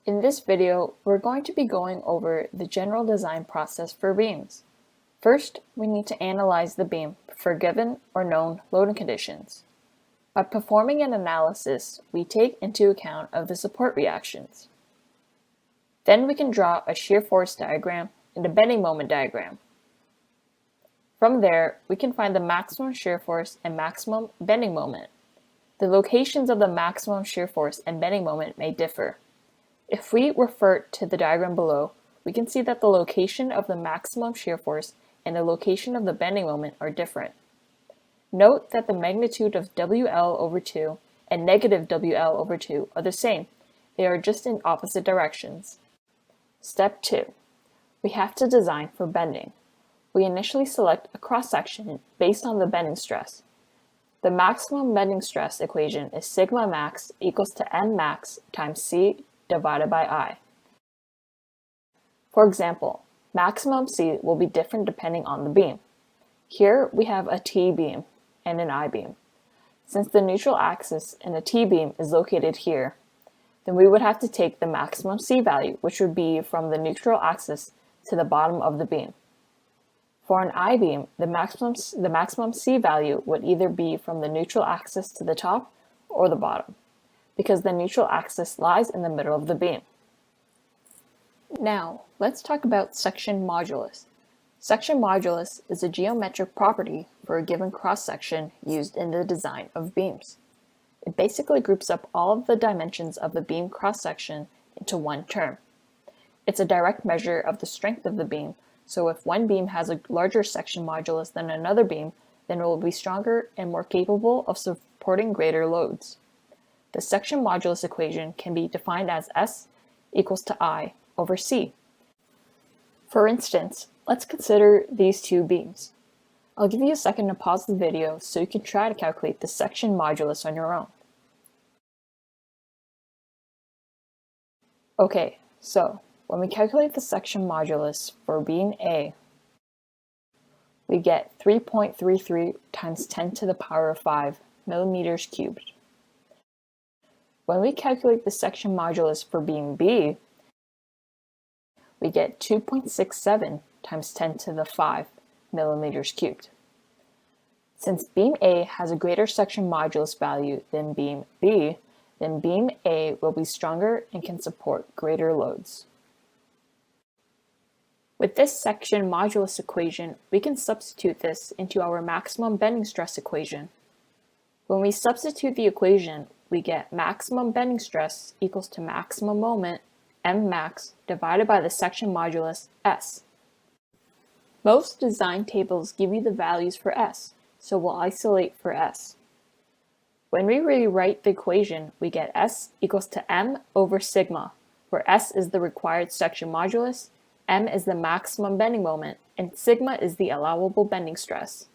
In this video, we're going to be going over the general design process for beams. First, we need to analyze the beam for given or known loading conditions. By performing an analysis, we take into account of the support reactions. Then we can draw a shear force diagram and a bending moment diagram. From there, we can find the maximum shear force and maximum bending moment. The locations of the maximum shear force and bending moment may differ. If we refer to the diagram below, we can see that the location of the maximum shear force and the location of the bending moment are different. Note that the magnitude of WL over 2 and negative WL over 2 are the same. They are just in opposite directions. Step 2. We have to design for bending. We initially select a cross-section based on the bending stress. The maximum bending stress equation is sigma max equals to M max times C divided by I. For example, maximum C will be different depending on the beam. Here we have a T-beam and an I-beam. Since the neutral axis in a T-beam is located here, then we would have to take the maximum C value, which would be from the neutral axis to the bottom of the beam. For an I-beam, the maximum C value would either be from the neutral axis to the top or the bottom, because the neutral axis lies in the middle of the beam. Now, let's talk about section modulus. Section modulus is a geometric property for a given cross-section used in the design of beams. It basically groups up all of the dimensions of the beam cross-section into one term. It's a direct measure of the strength of the beam, so if one beam has a larger section modulus than another beam, then it will be stronger and more capable of supporting greater loads. The section modulus equation can be defined as S equals to I over C. For instance, let's consider these two beams. I'll give you a second to pause the video so you can try to calculate the section modulus on your own. Okay, so when we calculate the section modulus for beam A, we get 3.33 times 10 to the power of 5 millimeters cubed. When we calculate the section modulus for beam B, we get 2.67 times 10 to the 5 millimeters cubed. Since beam A has a greater section modulus value than beam B, then beam A will be stronger and can support greater loads. With this section modulus equation, we can substitute this into our maximum bending stress equation. When we substitute the equation, we get maximum bending stress equals to maximum moment, M max, divided by the section modulus, S. Most design tables give you the values for S, so we'll isolate for S. When we rewrite the equation, we get S equals to M over sigma, where S is the required section modulus, M is the maximum bending moment, and sigma is the allowable bending stress.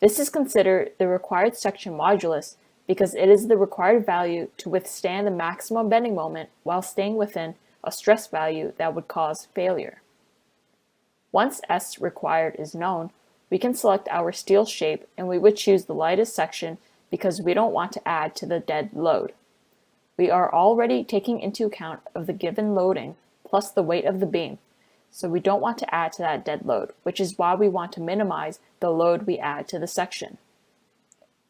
This is considered the required section modulus because it is the required value to withstand the maximum bending moment while staying within a stress value that would cause failure. Once S required is known, we can select our steel shape and we would choose the lightest section because we don't want to add to the dead load. We are already taking into account of the given loading plus the weight of the beam, so we don't want to add to that dead load, which is why we want to minimize the load we add to the section.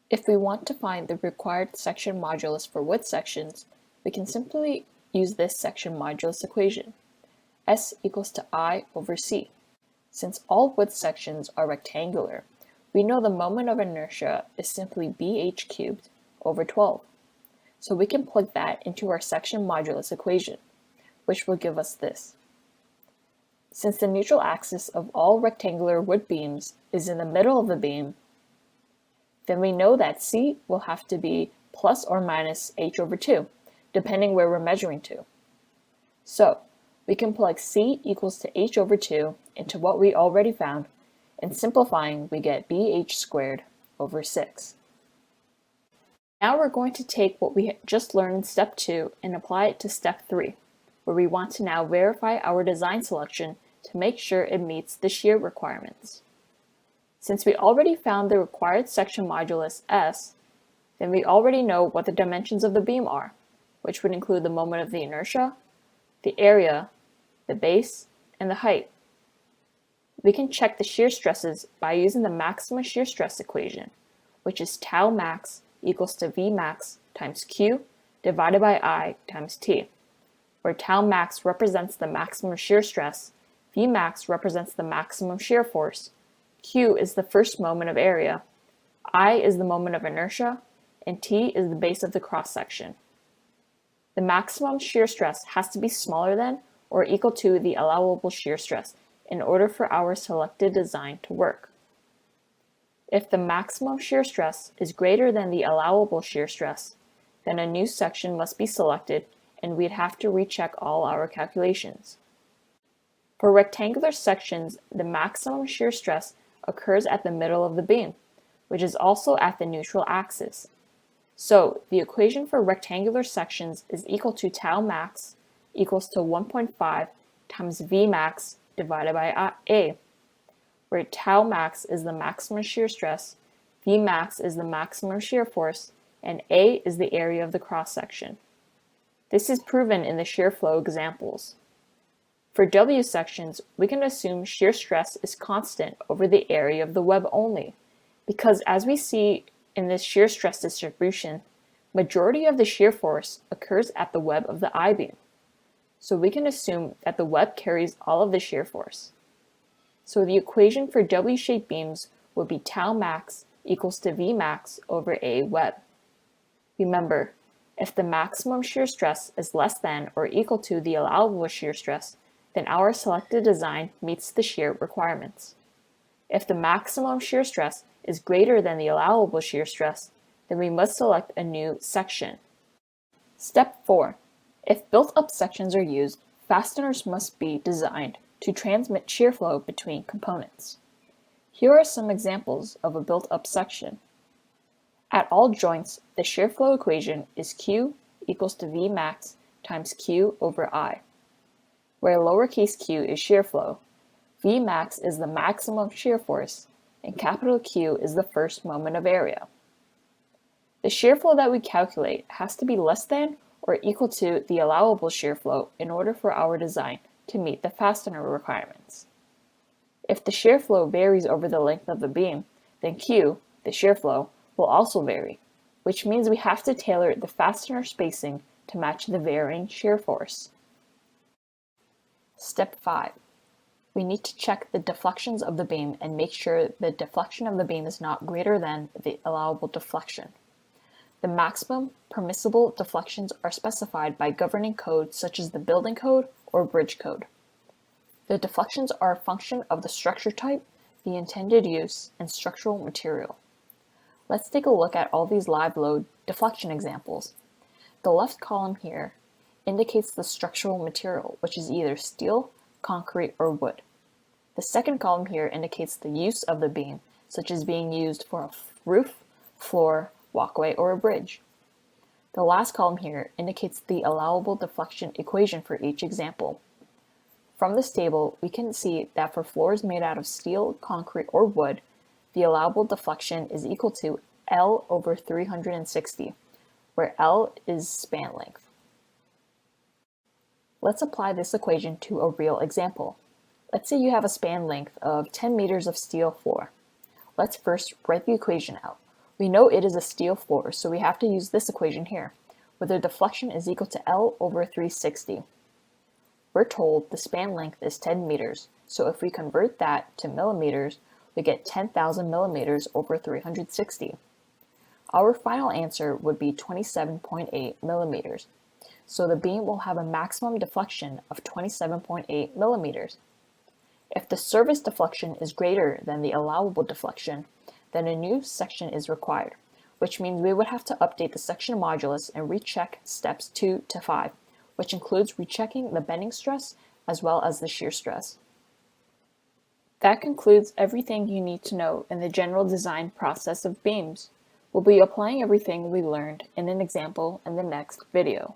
If we want to find the required section modulus for wood sections, we can simply use this section modulus equation, S equals to I over C. Since all wood sections are rectangular, we know the moment of inertia is simply BH cubed over 12. So we can plug that into our section modulus equation, which will give us this. Since the neutral axis of all rectangular wood beams is in the middle of the beam, then we know that C will have to be plus or minus H over 2, depending where we're measuring to. So, we can plug C equals to H over 2 into what we already found, and simplifying we get BH squared over 6. Now we're going to take what we just learned in step 2 and apply it to step 3, where we want to now verify our design selection to make sure it meets the shear requirements. Since we already found the required section modulus S, then we already know what the dimensions of the beam are, which would include the moment of the inertia, the area, the base, and the height. We can check the shear stresses by using the maximum shear stress equation, which is tau max equals to V max times Q divided by I times T, where tau max represents the maximum shear stress, V max represents the maximum shear force, Q is the first moment of area, I is the moment of inertia, and T is the base of the cross-section. The maximum shear stress has to be smaller than or equal to the allowable shear stress in order for our selected design to work. If the maximum shear stress is greater than the allowable shear stress, then a new section must be selected and we'd have to recheck all our calculations. For rectangular sections, the maximum shear stress occurs at the middle of the beam, which is also at the neutral axis. So the equation for rectangular sections is equal to tau max equals to 1.5 times V max divided by A, where tau max is the maximum shear stress, V max is the maximum shear force, and A is the area of the cross-section. This is proven in the shear flow examples. For W sections, we can assume shear stress is constant over the area of the web only, because as we see in this shear stress distribution, majority of the shear force occurs at the web of the I-beam. So we can assume that the web carries all of the shear force. So the equation for W-shaped beams would be tau max equals to V max over A web. Remember, if the maximum shear stress is less than or equal to the allowable shear stress, then our selected design meets the shear requirements. If the maximum shear stress is greater than the allowable shear stress, then we must select a new section. Step 4. If built-up sections are used, fasteners must be designed to transmit shear flow between components. Here are some examples of a built-up section. At all joints, the shear flow equation is Q equals to V max times Q over I, where lowercase q is shear flow, V max is the maximum shear force, and capital Q is the first moment of area. The shear flow that we calculate has to be less than or equal to the allowable shear flow in order for our design to meet the fastener requirements. If the shear flow varies over the length of the beam, then Q, the shear flow, will also vary, which means we have to tailor the fastener spacing to match the varying shear force. Step 5. We need to check the deflections of the beam and make sure the deflection of the beam is not greater than the allowable deflection. The maximum permissible deflections are specified by governing codes such as the building code or bridge code. The deflections are a function of the structure type, the intended use, and structural material. Let's take a look at all these live load deflection examples. The left column here indicates the structural material, which is either steel, concrete, or wood. The second column here indicates the use of the beam, such as being used for a roof, floor, walkway, or a bridge. The last column here indicates the allowable deflection equation for each example. From this table, we can see that for floors made out of steel, concrete, or wood, the allowable deflection is equal to L over 360, where L is span length. Let's apply this equation to a real example. Let's say you have a span length of 10 meters of steel floor. Let's first write the equation out. We know it is a steel floor, so we have to use this equation here, where the deflection is equal to L over 360. We're told the span length is 10 meters, so if we convert that to millimeters, we get 10,000 millimeters over 360. Our final answer would be 27.8 millimeters, so the beam will have a maximum deflection of 27.8 millimeters. If the service deflection is greater than the allowable deflection, then a new section is required, which means we would have to update the section modulus and recheck steps 2 to 5, which includes rechecking the bending stress as well as the shear stress. That concludes everything you need to know in the general design process of beams. We'll be applying everything we learned in an example in the next video.